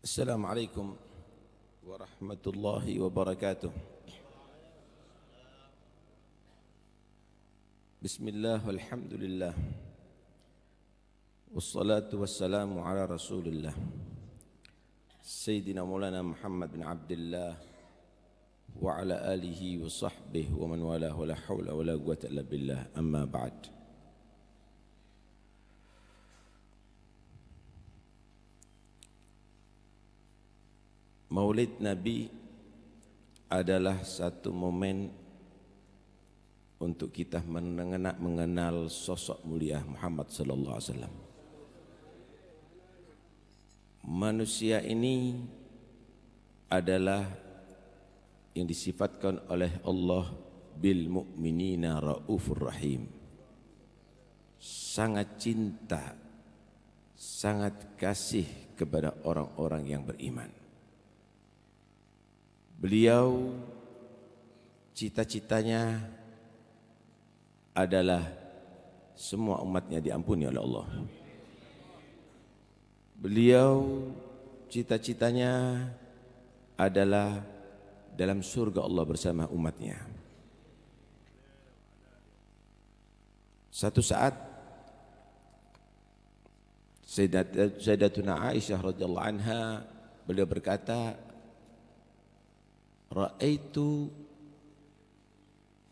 Assalamualaikum warahmatullahi wabarakatuh. Bismillah walhamdulillah. Wassalatu wassalamu ala rasulillah Sayyidina Maulana Muhammad bin Abdullah wa ala alihi wa sahbihi wa man walah wa la hawla wa la quwwata illa billah, amma ba'd. Maulid Nabi adalah satu momen untuk kita mengenal sosok mulia Muhammad sallallahu alaihi wasallam. Manusia ini adalah yang disifatkan oleh Allah bil mu'minina raufur rahim. Sangat cinta, sangat kasih kepada orang-orang yang beriman. Beliau cita-citanya adalah semua umatnya diampuni oleh Allah. Beliau cita-citanya adalah dalam surga Allah bersama umatnya. Satu saat Sayyidatuna Aisyah radhiyallahu anha, beliau berkata, Ra'aitu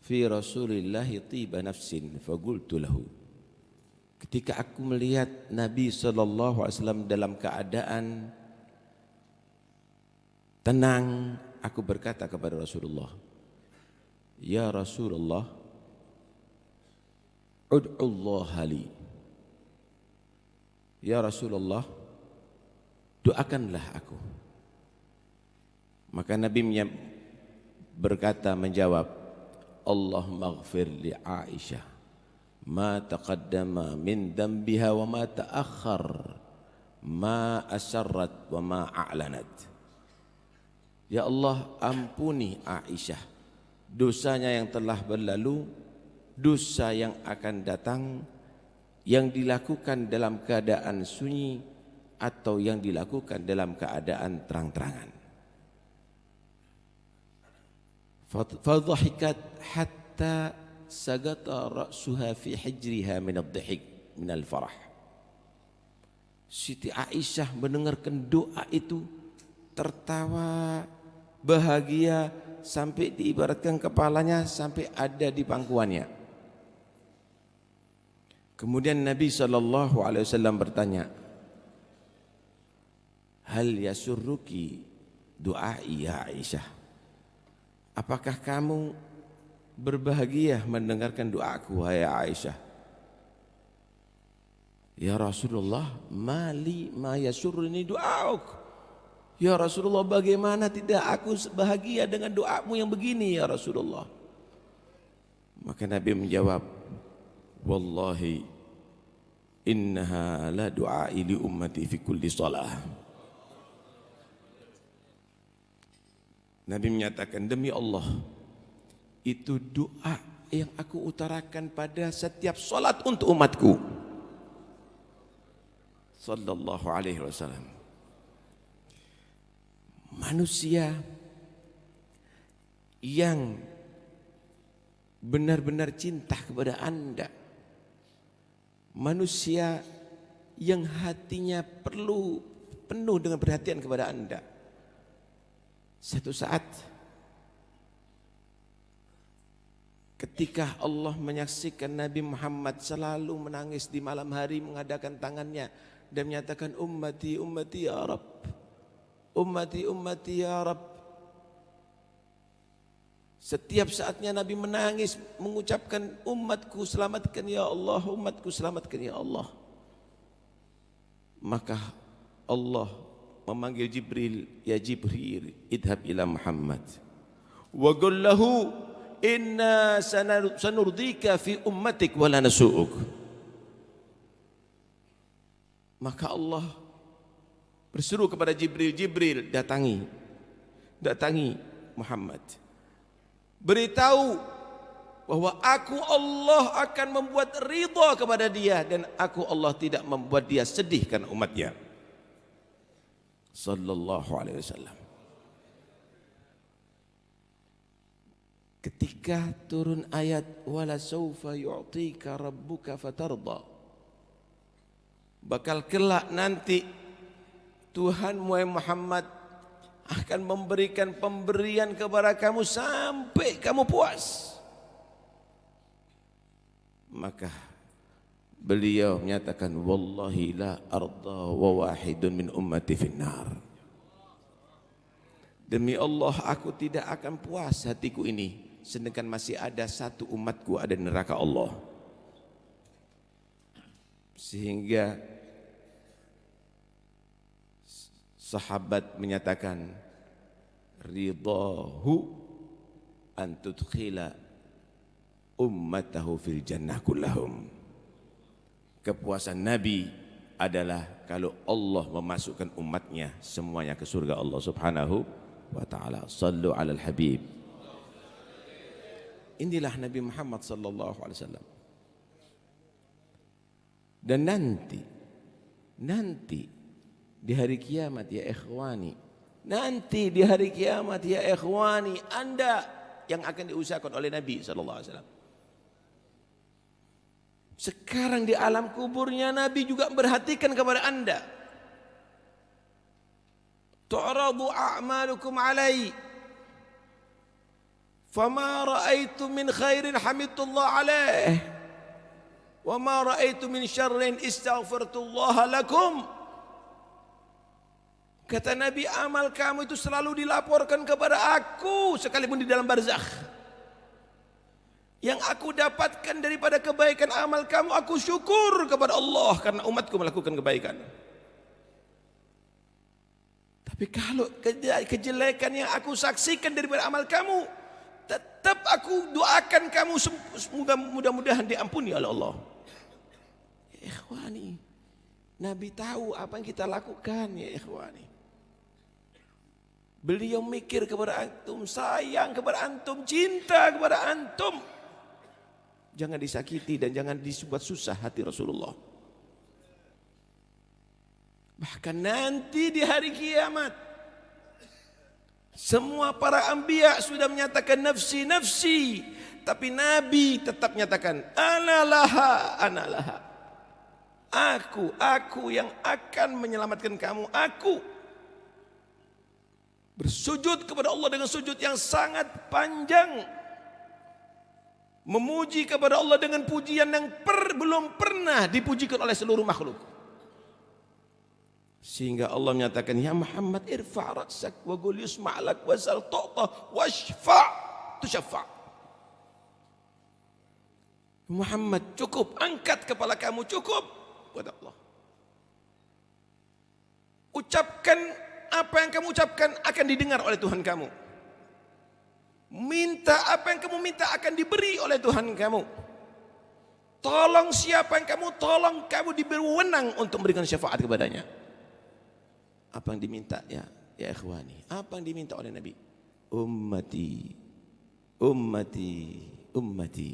fi Rasulillahi tiba nafsin faqultu lahu. Ketika aku melihat Nabi sallallahu alaihi wasallam dalam keadaan tenang, aku berkata kepada Rasulullah, Ya Rasulullah, ud'ullah li. Ya Rasulullah, doakanlah aku. Maka Nabi berkata, menjawab, Allahumma ighfir li Aisyah ma taqaddama min dhanbiha wa ma ta'akhkhar, ma asarrat wa ma a'lanat. Ya Allah, ampuni Aisyah dosanya yang telah berlalu, dosa yang akan datang, yang dilakukan dalam keadaan sunyi atau yang dilakukan dalam keadaan terang-terangan. Fadhahikat hatta sagata ra'suha fi hijriha min ad-dhihik min al-farah. Siti Aisyah mendengarkan doa itu tertawa bahagia sampai diibaratkan kepalanya sampai ada di pangkuannya. Kemudian Nabi sallallahu alaihi wasallam bertanya, Hal yasurruki du'ai ya Aisyah? Apakah kamu berbahagia mendengarkan doaku, hai Aisyah? Ya Rasulullah, mali ma yasurruni du'auk. Ya Rasulullah, bagaimana tidak aku bahagia dengan doamu yang begini ya Rasulullah? Maka Nabi menjawab, Wallahi innaha la du'ai li ummati fi kulli salah. Nabi menyatakan, demi Allah, itu doa yang aku utarakan pada setiap salat untuk umatku. Sallallahu alaihi wasallam. Manusia yang benar-benar cinta kepada Anda, manusia yang hatinya penuh dengan perhatian kepada Anda. Satu saat ketika Allah menyaksikan Nabi Muhammad selalu menangis di malam hari, mengadakan tangannya dan menyatakan, Ummati, ummati ya Rabb, ummati, ummati ya Rabb. Setiap saatnya Nabi menangis mengucapkan, umatku selamatkan ya Allah, umatku selamatkan ya Allah. Maka Allah memanggil Jibril, ya Jibril, idhab ila Muhammad wa qul lahu inna sanurdika fi ummatik wa la nasu'uk. Maka Allah berseru kepada Jibril, Jibril, datangi Muhammad, beritahu bahwa aku Allah akan membuat ridha kepada dia dan aku Allah tidak membuat dia sedih karena umatnya. sallallahu alaihi wasallam. Ketika turun ayat wala saufa yu'tika rabbuka fatarda, bakal kelak nanti Tuhanmu Muhammad akan memberikan pemberian kepada kamu sampai kamu puas. Maka beliau menyatakan wallahi la arda wa wahidun min ummati finnar. Demi Allah aku tidak akan puas hatiku ini sedangkan masih ada satu umatku ada di neraka Allah. Sehingga sahabat menyatakan ridahu an tudkhila ummatahu fil jannah kullahum. Kepuasan Nabi adalah kalau Allah memasukkan umatnya semuanya ke surga Allah Subhanahu wa taala. Sallu alal habib. Inilah Nabi Muhammad sallallahu alaihi wasallam. Dan nanti di hari kiamat ya ikhwani, nanti di hari kiamat ya ikhwani, Anda yang akan diusahakan oleh Nabi sallallahu alaihi wasallam. Sekarang di alam kuburnya Nabi juga memperhatikan kepada Anda. Tu'radu a'malukum alai fama ra'aitu min khairin hamidullah alaih wa ma ra'aitu min syarrin istaghfirtullah lakum. Kata Nabi, amal kamu itu selalu dilaporkan kepada aku sekalipun di dalam barzakh. Yang aku dapatkan daripada kebaikan amal kamu, aku syukur kepada Allah karena umatku melakukan kebaikan. Tapi kalau kejelekan yang aku saksikan daripada amal kamu, tetap aku doakan kamu semoga mudah-mudahan diampuni oleh Allah. Ya ikhwani, Nabi tahu apa yang kita lakukan ya ikhwani. Beliau mikir kepada antum, sayang kepada antum, cinta kepada antum. Jangan disakiti dan jangan dibuat susah hati Rasulullah. Bahkan nanti di hari kiamat, semua para anbiya sudah menyatakan nafsi nafsi, tapi Nabi tetap menyatakan ana laha. Aku yang akan menyelamatkan kamu, aku. Bersujud kepada Allah dengan sujud yang sangat panjang, memuji kepada Allah dengan pujian yang belum pernah dipujikan oleh seluruh makhluk. Sehingga Allah menyatakan, ya Muhammad irfa' ra'sak wa qul yusma'lak wa sal tu'ta washfa' tushaffa'. Muhammad, cukup, angkat kepala kamu, cukup kepada Allah. Ucapkan apa yang kamu ucapkan akan didengar oleh Tuhan kamu. Minta apa yang kamu minta akan diberi oleh Tuhan kamu. Tolong siapa yang kamu tolong, kamu diberi wewenang untuk memberikan syafaat kepadanya. Apa yang diminta ya ikhwani? Apa yang diminta oleh Nabi? Ummati, ummati, ummati.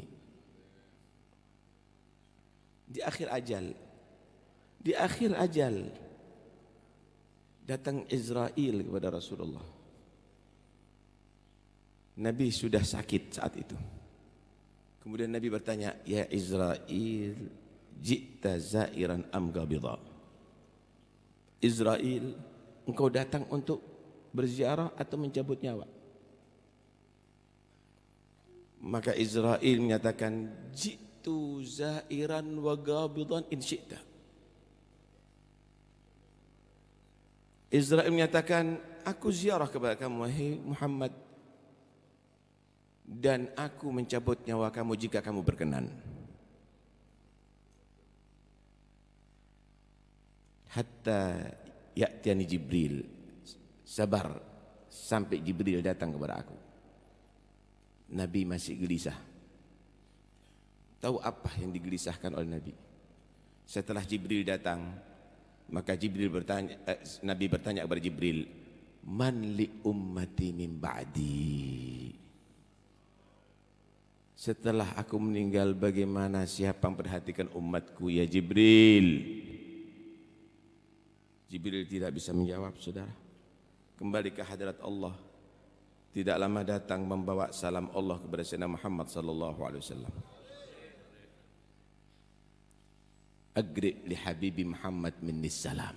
Di akhir ajal datang Israel kepada Rasulullah. Nabi sudah sakit saat itu. Kemudian Nabi bertanya, ya Israel, ji'ta zairan am gabidha? Israel, engkau datang untuk berziarah atau mencabut nyawa? Maka Israel menyatakan, ji'tu zairan wa gabidhan in syi'ta. Israel menyatakan, aku ziarah kepada kamu wahai Muhammad, dan aku mencabut nyawa kamu jika kamu berkenan. Hatta ya'tiani Jibril, sabar sampai Jibril datang kepada aku. Nabi masih gelisah. Tahu apa yang digelisahkan oleh Nabi? Setelah Jibril datang, maka Nabi bertanya kepada Jibril, man li ummati min ba'di? Setelah aku meninggal bagaimana, siapa yang perhatikan umatku ya Jibril? Jibril tidak bisa menjawab, saudara. Kembali ke hadirat Allah. Tidak lama datang membawa salam Allah kepada Sayyidina Muhammad sallallahu alaihi wasallam. Agri li habibi Muhammad minni salam.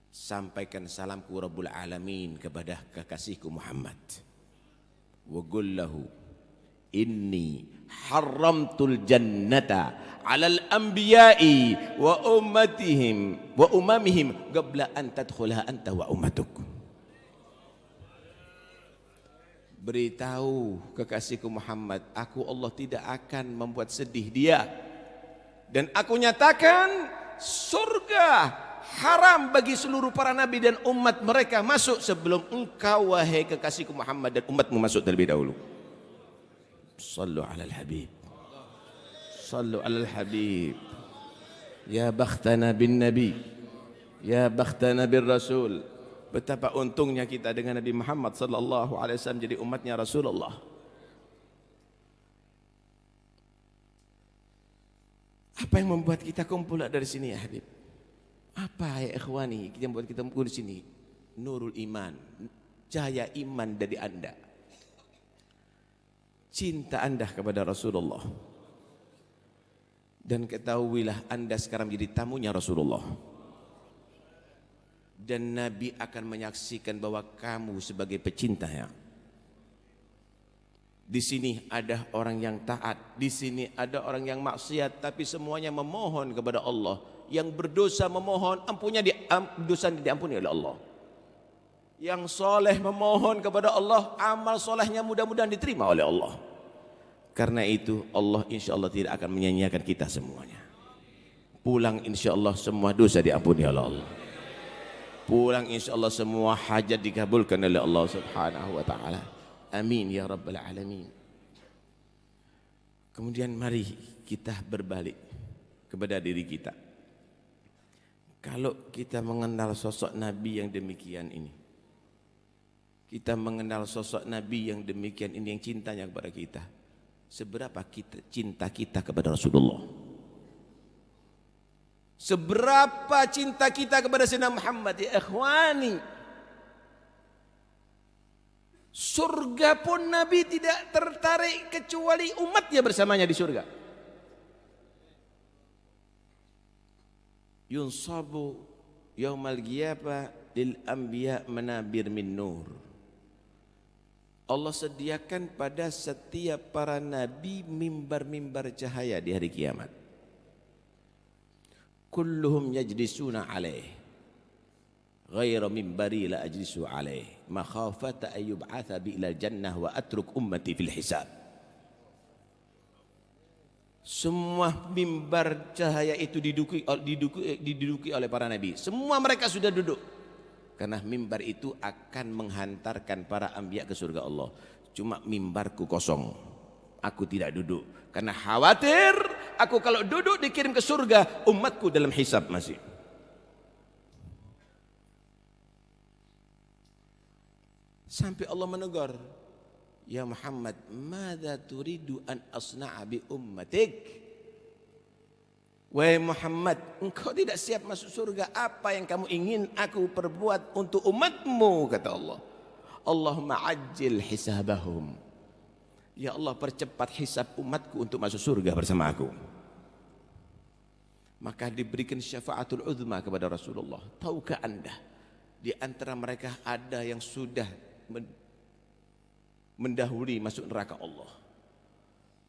Sampaikan salamku Rabbul Alamin kepada kekasihku Muhammad. Wa qul lahu inni haramtul jannata 'alal anbiya'i wa ummatihim wa umamihim qabla an tadkhulaha anta wa ummatuk. Beritahu kekasihku Muhammad, aku Allah tidak akan membuat sedih dia, dan aku nyatakan surga haram bagi seluruh para nabi dan umat mereka masuk sebelum engkau wahai kekasihku Muhammad dan umatmu masuk terlebih dahulu. Sallu alal habib, sallu alal habib. Ya bakhtana bin nabi, ya bakhtana bin rasul. Betapa untungnya kita dengan Nabi Muhammad sallallahu alaihi wasallam jadi umatnya Rasulullah. Apa yang membuat kita kumpul dari sini ya Habib? Apa ya ikhwani yang membuat kita kumpul di sini? Nurul iman, cahaya iman dari Anda. Cinta Anda kepada Rasulullah. Dan ketahuilah Anda sekarang menjadi tamunya Rasulullah. Dan Nabi akan menyaksikan bahwa kamu sebagai pecintanya. Di sini ada orang yang taat, di sini ada orang yang maksiat, tapi semuanya memohon kepada Allah. Yang berdosa memohon dosanya diampuni oleh Allah. Yang soleh memohon kepada Allah, amal solehnya mudah-mudahan diterima oleh Allah. Karena itu Allah insya Allah tidak akan menyanyiakan kita semuanya. Pulang insya Allah semua dosa diampuni oleh Allah. Pulang insya Allah semua hajat dikabulkan oleh Allah subhanahu wa ta'ala. Amin ya rabbal alamin. Kemudian mari kita berbalik kepada diri kita. Kalau kita mengenal sosok Nabi yang demikian ini, kita mengenal sosok Nabi yang demikian ini, yang cintanya kepada kita, seberapa cinta kita kepada Rasulullah? Seberapa cinta kita kepada Sayyidina Muhammad ya ikhwani? Surga pun Nabi tidak tertarik kecuali umatnya bersamanya di surga. Yunsabu yaumal qiyamah lil anbiya manabir min nur. Allah sediakan pada setiap para nabi mimbar-mimbar cahaya di hari kiamat. Kulluhum yajlisuna alaih ghaira mimbari la ajlisu alaih makhafata an yub'atha bi ila jannah wa atruk ummati fil hisab. Semua mimbar cahaya itu diduduki oleh para nabi. Semua mereka sudah duduk, karena mimbar itu akan menghantarkan para anbiya ke surga Allah. Cuma mimbarku kosong, aku tidak duduk, karena khawatir aku kalau duduk dikirim ke surga, umatku dalam hisab masih. Sampai Allah menegur, ya Muhammad, madza turidu an asna'a bi ummatik? Wahai Muhammad, engkau tidak siap masuk surga, apa yang kamu ingin aku perbuat untuk umatmu? Kata Allah, Allahumma ajil hisabahum. Ya Allah, percepat hisab umatku untuk masuk surga bersama aku. Maka diberikan syafaatul uzma kepada Rasulullah. Tahukah anda, di antara mereka ada yang sudah mendahului masuk neraka Allah,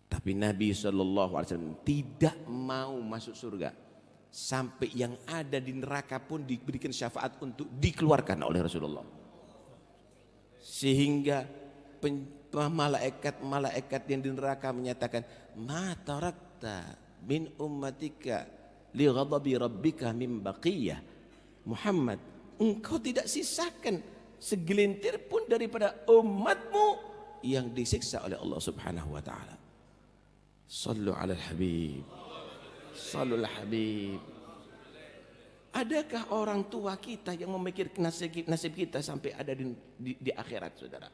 tapi Nabi SAW tidak mau masuk surga sampai yang ada di neraka pun diberikan syafaat untuk dikeluarkan oleh Rasulullah. Sehingga malaikat yang di neraka menyatakan, ma tarakta min ummatika li ghadabi rabbika min baqiyah. Muhammad, engkau tidak sisakan segelintir pun daripada umatmu yang disiksa oleh Allah Subhanahu wa taala. Sallu alal habib, sallu alal habib. Adakah orang tua kita yang memikirkan nasib kita sampai ada di akhirat, saudara?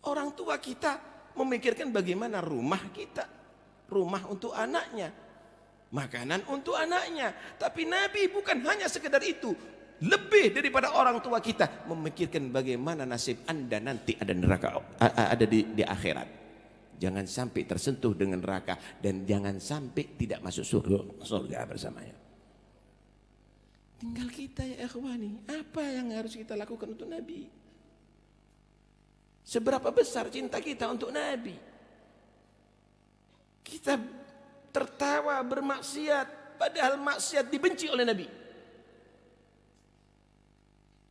Orang tua kita memikirkan bagaimana rumah kita, rumah untuk anaknya, makanan untuk anaknya. Tapi Nabi bukan hanya sekedar itu, lebih daripada orang tua kita memikirkan bagaimana nasib Anda nanti ada neraka, ada di akhirat. Jangan sampai tersentuh dengan neraka dan jangan sampai tidak masuk surga bersamanya. Tinggal kita ya ikhwani, apa yang harus kita lakukan untuk Nabi? Seberapa besar cinta kita untuk Nabi? Kita tertawa bermaksiat padahal maksiat dibenci oleh Nabi.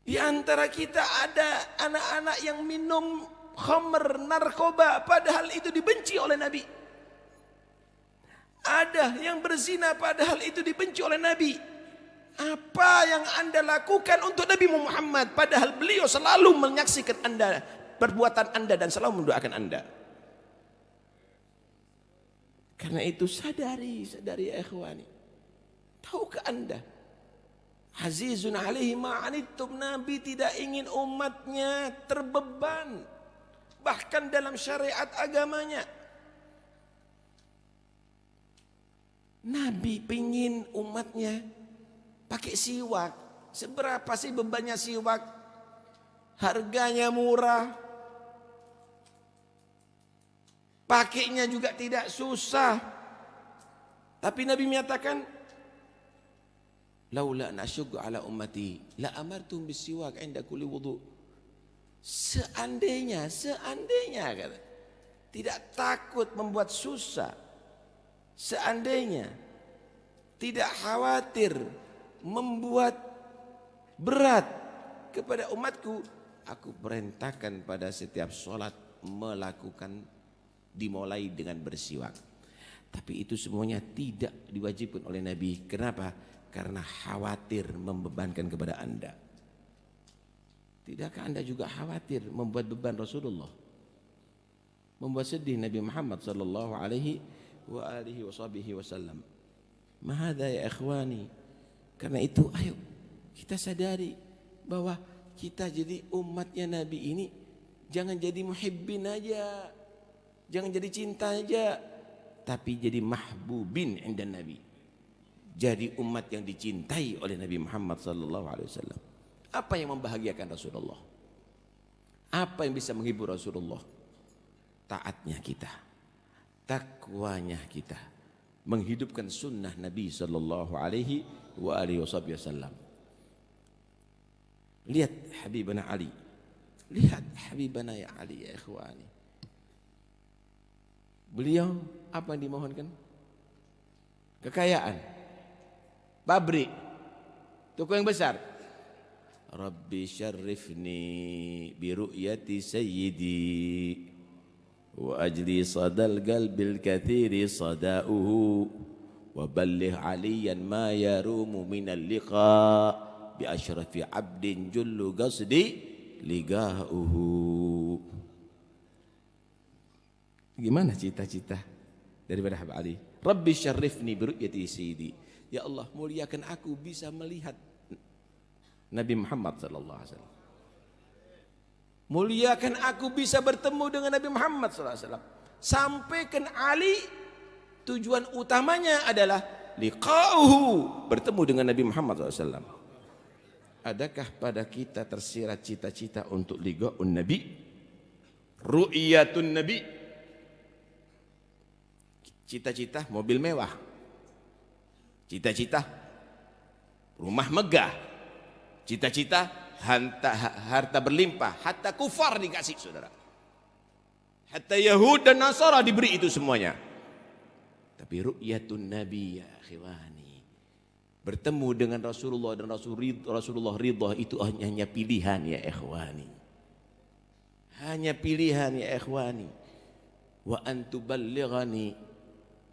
Di antara kita ada anak-anak yang minum khamr, narkoba, padahal itu dibenci oleh Nabi. Ada yang berzina, padahal itu dibenci oleh Nabi. Apa yang Anda lakukan untuk Nabi Muhammad, padahal beliau selalu menyaksikan Anda, perbuatan Anda dan selalu mendoakan Anda. Karena itu sadari ya ikhwani. Tahukah Anda? Azizun alaihi ma'anittum, Nabi tidak ingin umatnya terbeban. Bahkan dalam syariat agamanya. Nabi ingin umatnya pakai siwak. Seberapa sih bebannya siwak? Harganya murah. Pakainya juga tidak susah. Tapi Nabi menyatakan, laula nasyuggu ala ummati la amartum bisiwak inda kulli wudu. Seandainya kata, tidak takut membuat susah, seandainya tidak khawatir membuat berat kepada umatku, aku perintahkan pada setiap sholat melakukan dimulai dengan bersiwak. Tapi itu semuanya tidak diwajibkan oleh Nabi. Kenapa? Karena khawatir membebankan kepada Anda. Tidakkah Anda juga khawatir membuat beban Rasulullah? Membuat sedih Nabi Muhammad sallallahu alaihi wasallam. Mahadha ya ikhwani. Karena itu ayo kita sadari bahwa kita jadi umatnya Nabi ini jangan jadi muhibbin aja. Jangan jadi cinta aja, tapi jadi mahbubin inda Nabi. Jadi umat yang dicintai oleh Nabi Muhammad sallallahu alaihi wasallam. Apa yang membahagiakan Rasulullah? Apa yang bisa menghibur Rasulullah? Taatnya kita, takwanya kita, menghidupkan sunnah Nabi sallallahu alaihi wasallam. Lihat Habibana Ali, lihat Habibana ya Ali ya ikhwani. Beliau apa yang dimohonkan? Kekayaan, pabrik, toko yang besar. Rabbi syarrifni bi ru'yati sayyidi wa ajli sadal qalbil kathiri sadauhu wa balligh aliyan ma yarumu minal liqa bi ashrafi abdin jullu qasdi liga'uhu. Gimana cita-cita daripada Habib Ali? Rabbi syarrifni bi ru'yati sayyidi. Ya Allah, muliakan aku bisa melihat Nabi Muhammad sallallahu alaihi wasallam. Muliakan aku bisa bertemu dengan Nabi Muhammad sallallahu alaihi wasallam. Sampaikan Ali tujuan utamanya adalah liqa'uhu, bertemu dengan Nabi Muhammad sallallahu alaihi wasallam. Adakah pada kita tersirat cita-cita untuk liqa'un Nabi? Ru'yatun Nabi. Cita-cita mobil mewah. Cita-cita rumah megah. Cita-cita harta berlimpah, hatta kufar dikasih saudara. Hatta Yahud dan Nasara diberi itu semuanya. Tapi ru'yatun Nabi ya akhwani, bertemu dengan Rasulullah dan Rasulullah ridha itu hanya pilihan ya ikhwani. Hanya pilihan ya ikhwani. Wa antuballighani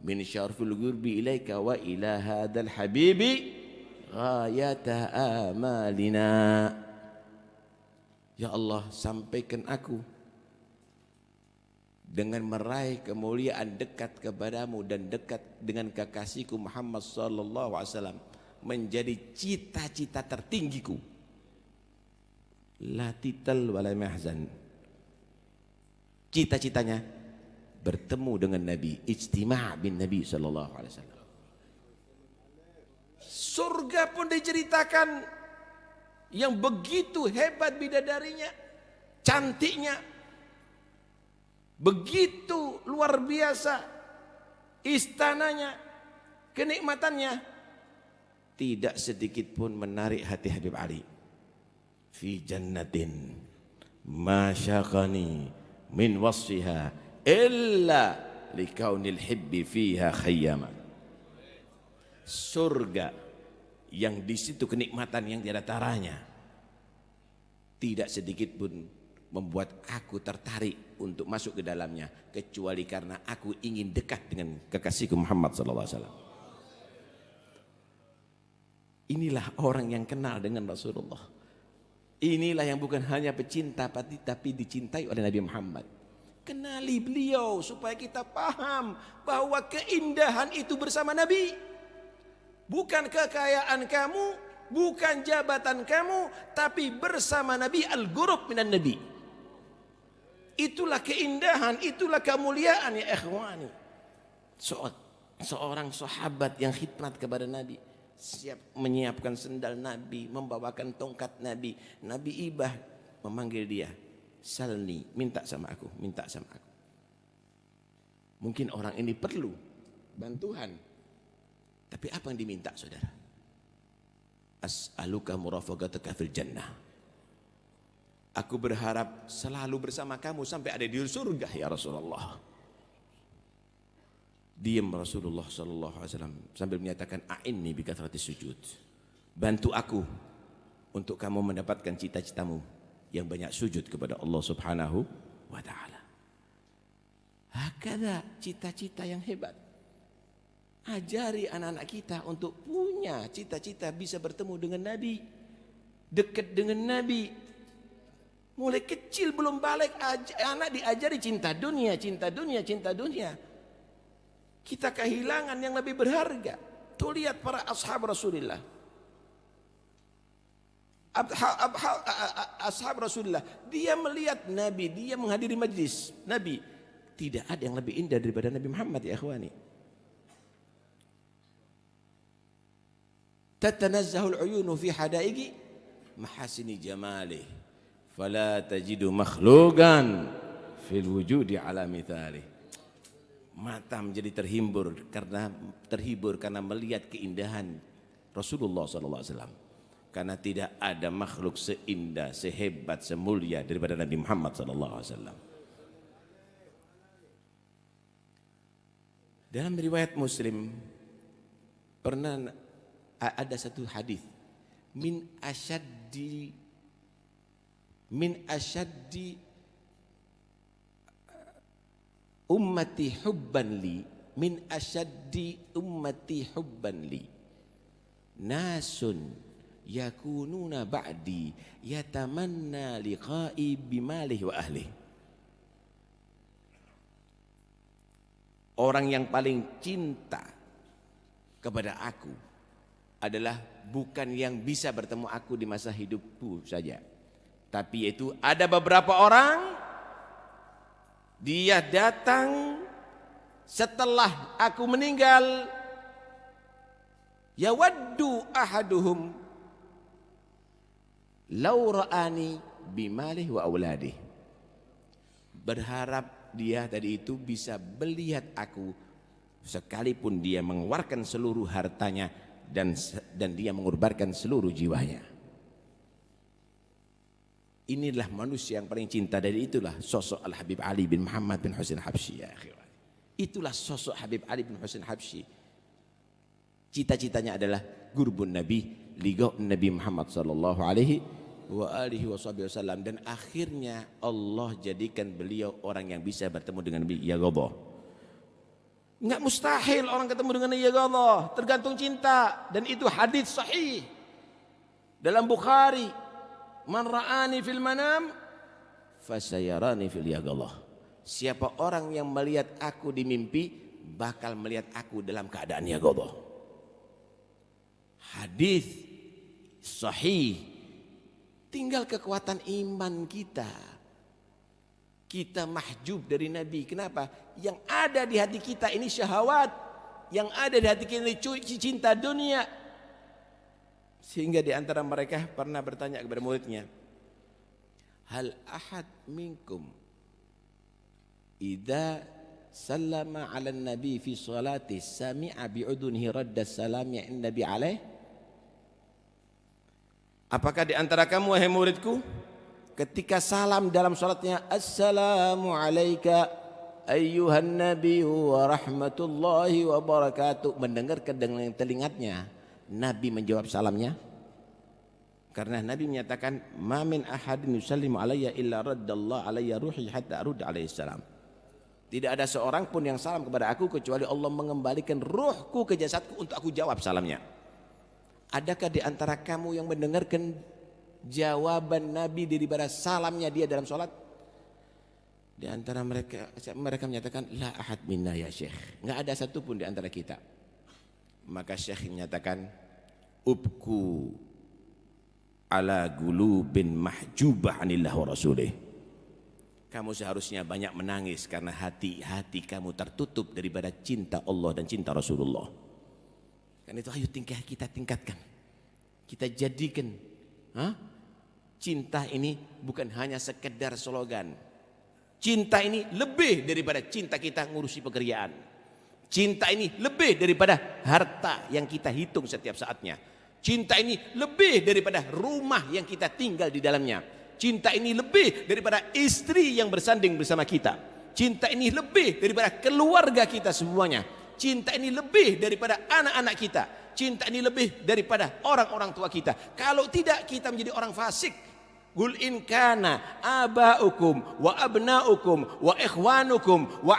min syarfil ghurbi ilaika wa ila hadzal habibi ghayata amalina. Ya Allah, sampaikan aku dengan meraih kemuliaan dekat kepadamu dan dekat dengan kekasihku Muhammad sallallahu alaihi wasallam menjadi cita-cita tertinggiku. La tital wala mahzan. Cita-citanya bertemu dengan Nabi, ijtima' bin Nabi sallallahu alaihi wasallam. Surga pun diceritakan yang begitu hebat bidadarinya, cantiknya, begitu luar biasa istananya, kenikmatannya, tidak sedikit pun menarik hati Habib Ali. Fi jannatin ma syaqani min wasfiha illa likaunil hibbi fiha khayyama. Surga yang di situ kenikmatan yang tiada taranya, tidak sedikit pun membuat aku tertarik untuk masuk ke dalamnya, kecuali karena aku ingin dekat dengan kekasihku Muhammad sallallahu alaihi wasallam. Inilah orang yang kenal dengan Rasulullah. Inilah yang bukan hanya pecinta tapi dicintai oleh Nabi Muhammad. Kenali beliau supaya kita paham bahwa keindahan itu bersama Nabi. Bukan kekayaan kamu, bukan jabatan kamu, tapi bersama Nabi, al-ghurub minan Nabi. Itulah keindahan, itulah kemuliaan ya ikhwani. Seorang sahabat yang khidmat kepada Nabi, siap menyiapkan sendal Nabi, membawakan tongkat Nabi. Nabi ibah memanggil dia, salni, minta sama aku, minta sama aku. Mungkin orang ini perlu bantuan. Tapi apa yang diminta saudara? As'aluka murafaqataka fil jannah. Aku berharap selalu bersama kamu sampai ada di surga ya Rasulullah. Diam Rasulullah sallallahu alaihi wasallam sambil menyatakan a'inni bi kathratis sujud. Bantu aku untuk kamu mendapatkan cita-citamu yang banyak sujud kepada Allah Subhanahu wa taala. Hakada cita-cita yang hebat. Ajari anak-anak kita untuk punya cita-cita bisa bertemu dengan Nabi, dekat dengan Nabi. Mulai kecil belum balik anak diajari cinta dunia, cinta dunia, cinta dunia. Kita kehilangan yang lebih berharga. Tuh lihat para ashab Rasulullah. Ashab Rasulullah, dia melihat Nabi, dia menghadiri majlis Nabi. Tidak ada yang lebih indah daripada Nabi Muhammad ya ikhwani. Tatanazzahul uyunu fi hadaigi mahasini jamalih fala tajidu makhluqan fil wujudi ala mithali. Mata menjadi terhibur karena melihat keindahan Rasulullah sallallahu alaihi wasallam. Karena tidak ada makhluk seindah, sehebat, semulia daripada Nabi Muhammad sallallahu alaihi wasallam. Dalam riwayat Muslim pernah ada satu hadis min asyaddi ummati hubban li min asyaddi ummati hubban li nasun yakununa ba'di yatamanna liqa'i bimalih wa ahli. Orang yang paling cinta kepada aku adalah bukan yang bisa bertemu aku di masa hidupku saja, tapi yaitu ada beberapa orang dia datang setelah aku meninggal, yawaddu ahaduhum law ra'ani bimalih wa auladih. Berharap dia tadi itu bisa melihat aku sekalipun dia mengeluarkan seluruh hartanya dan dia mengorbankan seluruh jiwanya. Inilah manusia yang paling cinta, dan itulah sosok Al-Habib Ali bin Muhammad bin Husain Habsyi ya akhirnya. Itulah sosok Habib Ali bin Husain Habsyi. Cita-citanya adalah gurbun Nabi, liqa Nabi Muhammad sallallahu alaihi wa alihi wasallam, dan akhirnya Allah jadikan beliau orang yang bisa bertemu dengan Nabi ya Allah. Enggak mustahil orang ketemu dengan ya Allah, tergantung cinta, dan itu hadis sahih dalam Bukhari. Man ra'ani fil manam fasayarani fil yaqظah. Siapa orang yang melihat aku di mimpi bakal melihat aku dalam keadaan yaqظah. Hadis sahih. Tinggal kekuatan iman kita. Kita mahjub dari Nabi. Kenapa? Yang ada di hati kita ini syahwat. Yang ada di hati kita ini cinta dunia. Sehingga di antara mereka pernah bertanya kepada muridnya, hal ahad minkum idza sallama ala nabi fi salati sami'a bi'udunihi radda salami inda nabi alaih? Apakah di antara kamu wahai muridku ketika salam dalam salatnya, assalamu alayka ayyuhan nabi wa rahmatullahi wa barakatuh, mendengarkan dengan telinganya Nabi menjawab salamnya? Karena Nabi menyatakan, ma min ahadin yusallimu alayya illa raddallahu alayya ruhi hatta arud alaihi salam. Tidak ada seorang pun yang salam kepada aku kecuali Allah mengembalikan ruhku ke jasadku untuk aku jawab salamnya. Adakah di antara kamu yang mendengarkan jawaban Nabi daripada salamnya dia dalam sholat? Di antara mereka menyatakan, la ahad minna ya Syekh. Enggak ada satupun di antara kita. Maka Syekh menyatakan, ubku ala gulubin mahjubah anillah wa rasulih. Kamu seharusnya banyak menangis karena hati-hati kamu tertutup daripada cinta Allah dan cinta Rasulullah. Kan itu ayo kita tingkatkan. Kita jadikan cinta ini bukan hanya sekedar slogan. Cinta ini lebih daripada cinta kita ngurusi pekerjaan. Cinta ini lebih daripada harta yang kita hitung setiap saatnya. Cinta ini lebih daripada rumah yang kita tinggal di dalamnya. Cinta ini lebih daripada istri yang bersanding bersama kita. Cinta ini lebih daripada keluarga kita semuanya. Cinta ini lebih daripada anak-anak kita. Cinta ini lebih daripada orang-orang tua kita. Kalau tidak, kita menjadi orang fasik. Qul in kana aba'ukum wa abna'ukum wa ikhwanukum wa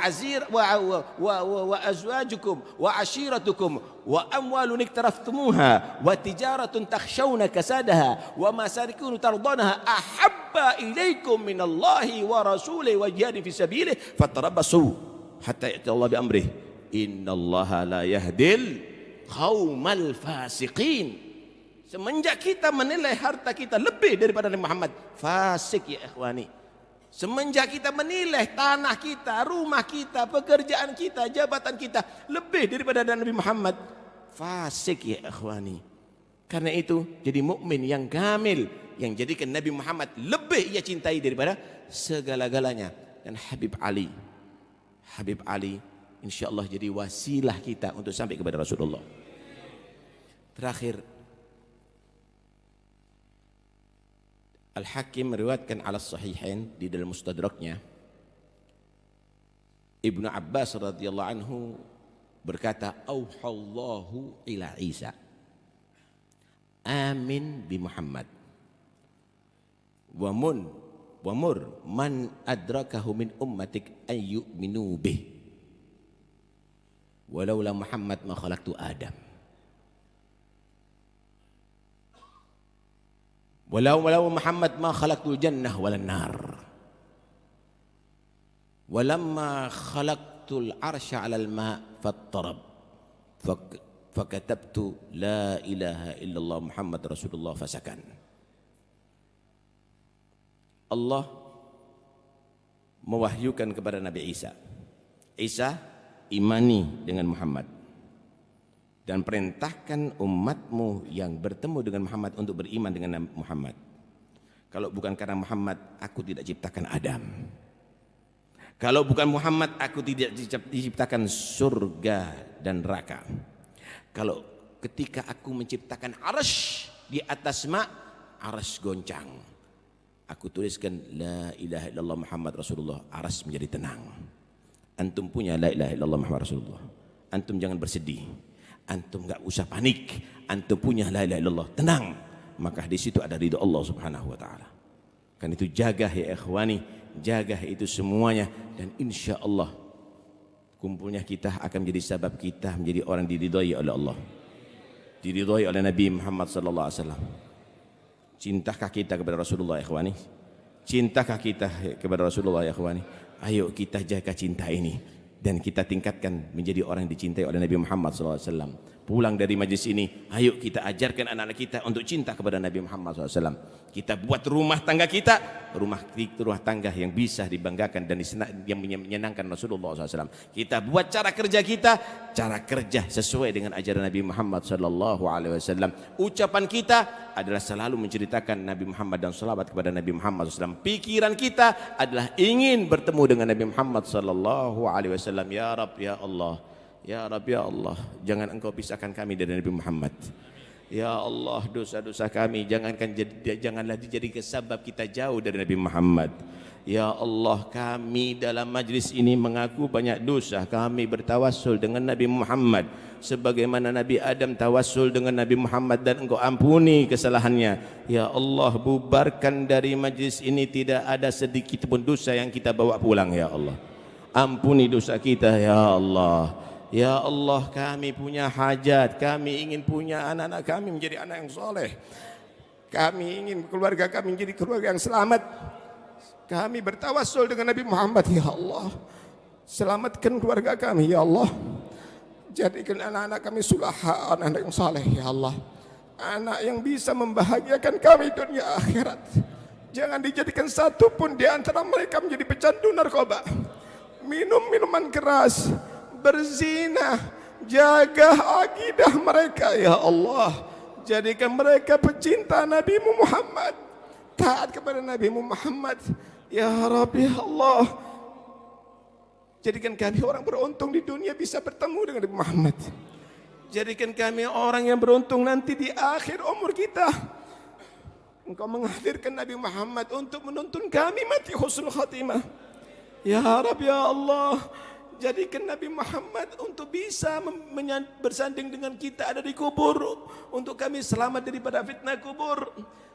azwajukum wa ashiratukum wa amwalun iktaraftumuha wa tijaratun takhshawna kasadaha wa masarikun tardanaha ahabba ilaikum minallahi wa rasulihi wa jihadin fi sabilihi fatarabbasu hatta ya'ti Allah bi amrih innallaha la yahdil qaumal fasiqin. Semenjak kita menilai harta kita lebih daripada Nabi Muhammad, fasik ya ikhwani. Semenjak kita menilai tanah kita, rumah kita, pekerjaan kita, jabatan kita lebih daripada Nabi Muhammad, fasik ya ikhwani. Karena itu jadi mukmin yang kamil, yang jadikan Nabi Muhammad lebih ia cintai daripada segala-galanya. Dan Habib Ali insyaallah jadi wasilah kita untuk sampai kepada Rasulullah. Terakhir, Al-Hakim meriwayatkan ala sahihain di dalam mustadraknya, Ibnu Abbas radhiyallahu anhu berkata, auhallahu ila Isa amin bi Muhammad wa mur man adrakahu min ummatik an yu'minu bih walaula Muhammad ma khalaqtu Adam. Walau Muhammad ma khalaqtul jannah walan nar. Walamma khalaqtul arsya 'alal ma' fattarab. Fakatabtu la ilaha illallah Muhammad Rasulullah fasakan. Allah mewahyukan kepada Nabi Isa. Isa, imani dengan Muhammad. Dan perintahkan umatmu yang bertemu dengan Muhammad untuk beriman dengan Muhammad. Kalau bukan karena Muhammad, aku tidak ciptakan Adam. Kalau bukan Muhammad, aku tidak diciptakan surga dan neraka. Kalau ketika aku menciptakan arsy di atas arsy goncang. Aku tuliskan la ilaha illallah Muhammad Rasulullah, arsy menjadi tenang. Antum punya la ilaha illallah Muhammad Rasulullah. Antum jangan bersedih. Antum enggak usah panik, antum punya la ilaha illallah, tenang, maka di situ ada ridha Allah Subhanahu wa taala. Kan itu jaga ya ikhwani, jaga itu semuanya, dan insya Allah kumpulnya kita akan menjadi sebab kita menjadi orang diridhai oleh Allah, diridhai oleh Nabi Muhammad sallallahu alaihi wasallam. Cintakah kita kepada Rasulullah ya ikhwani? Cintakah kita kepada Rasulullah ya ikhwani? Ayo kita jaga cinta ini dan kita tingkatkan menjadi orang yang dicintai oleh Nabi Muhammad SAW. pulang dari majlis ini, ayo kita ajarkan anak-anak kita untuk cinta kepada Nabi Muhammad SAW. Kita buat rumah tangga kita, rumah tangga yang bisa dibanggakan dan yang menyenangkan Rasulullah SAW. Kita buat cara kerja sesuai dengan ajaran Nabi Muhammad SAW. Ucapan kita adalah selalu menceritakan Nabi Muhammad dan salawat kepada Nabi Muhammad SAW. Pikiran kita adalah ingin bertemu dengan Nabi Muhammad SAW. Ya Rabb, ya Allah, ya Rabb, ya Allah, jangan Engkau pisahkan kami dari Nabi Muhammad. Ya Allah, dosa-dosa kami janganlah dijadikan sebab kita jauh dari Nabi Muhammad. Ya Allah, kami dalam majlis ini mengaku banyak dosa. Kami bertawassul dengan Nabi Muhammad sebagaimana Nabi Adam tawassul dengan Nabi Muhammad, dan Engkau ampuni kesalahannya. Ya Allah, bubarkan dari majlis ini tidak ada sedikit pun dosa yang kita bawa pulang. Ya Allah, ampuni dosa kita. Ya Allah, ya Allah, kami punya hajat. Kami ingin punya anak-anak kami menjadi anak yang soleh. Kami ingin keluarga kami menjadi keluarga yang selamat. Kami bertawassul dengan Nabi Muhammad. Ya Allah, selamatkan keluarga kami. Ya Allah, jadikan anak-anak kami sulaha, anak-anak yang soleh. Ya Allah, anak yang bisa membahagiakan kami dunia akhirat. Jangan dijadikan satu pun di antara mereka menjadi pecandu narkoba, minum minuman keras, berzina. Jaga akidah mereka. Ya Allah, jadikan mereka pecinta Nabi Muhammad, taat kepada Nabi Muhammad. Ya Rabbi, ya Allah, jadikan kami orang beruntung di dunia bisa bertemu dengan Nabi Muhammad. Jadikan kami orang yang beruntung nanti di akhir umur kita. Engkau menghadirkan Nabi Muhammad untuk menuntun kami mati husnul khatimah. Ya Rabbi, ya Allah, jadikan Nabi Muhammad untuk bisa bersanding dengan kita ada di kubur, untuk kami selamat daripada fitnah kubur.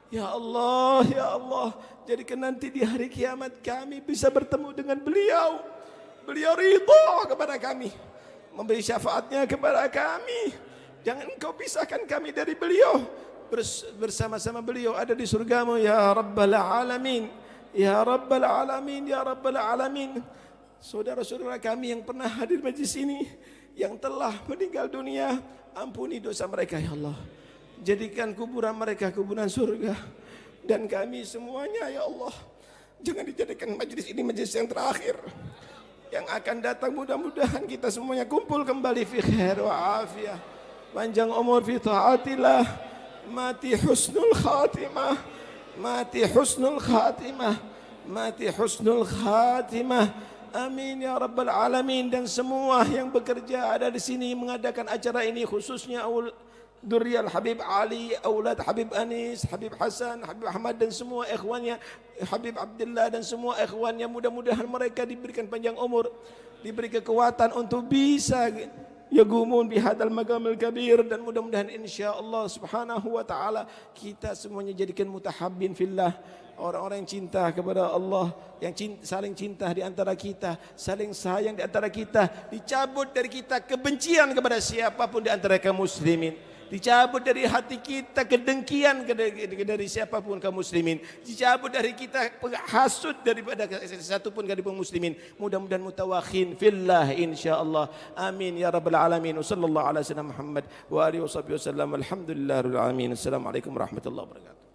Ya Allah, ya Allah, jadikan nanti di hari kiamat kami bisa bertemu dengan beliau. Beliau ridha kepada kami, memberi syafaatnya kepada kami. Jangan Engkau pisahkan kami dari beliau. Bersama-sama beliau ada di surgamu. Ya Rabbal Alamin, ya Rabbal Alamin, ya Rabbal Alamin. Saudara-saudara kami yang pernah hadir majlis ini, yang telah meninggal dunia, ampuni dosa mereka. Ya Allah, jadikan kuburan mereka kuburan surga. Dan kami semuanya, ya Allah, jangan dijadikan majlis ini majlis yang terakhir. Yang akan datang mudah-mudahan kita semuanya kumpul kembali fi khair wa afiyah, panjang umur fi taatillah, mati husnul khatimah, mati husnul khatimah, mati husnul khatimah. Amin ya Rabbal Alamin. Dan semua yang bekerja ada di sini mengadakan acara ini, khususnya Durriyal Habib Ali, Aulad Habib Anis, Habib Hasan, Habib Ahmad, dan semua ikhwannya, Habib Abdullah dan semua ikhwannya. Mudah-mudahan mereka diberikan panjang umur, diberi kekuatan untuk bisa yagumun bihadal magamil kabir. Dan mudah-mudahan insyaAllah subhanahu wa ta'ala kita semuanya jadikan mutahabbin fillah, orang-orang yang cinta kepada Allah, yang saling cinta di antara kita, saling sayang di antara kita. Dicabut dari kita kebencian kepada siapapun di antara kaum muslimin. Dicabut dari hati kita kedengkian dari siapapun kaum muslimin. Dicabut dari kita hasud daripada satu pun kaum muslimin. Mudah-mudahan mutawakhin fillah insyaallah. Amin ya rabbal alamin. Wassallallahu ala sayyidina Muhammad wa alihi wasallam. Alhamdulillahirabbil alamin. Assalamualaikum warahmatullahi wabarakatuh.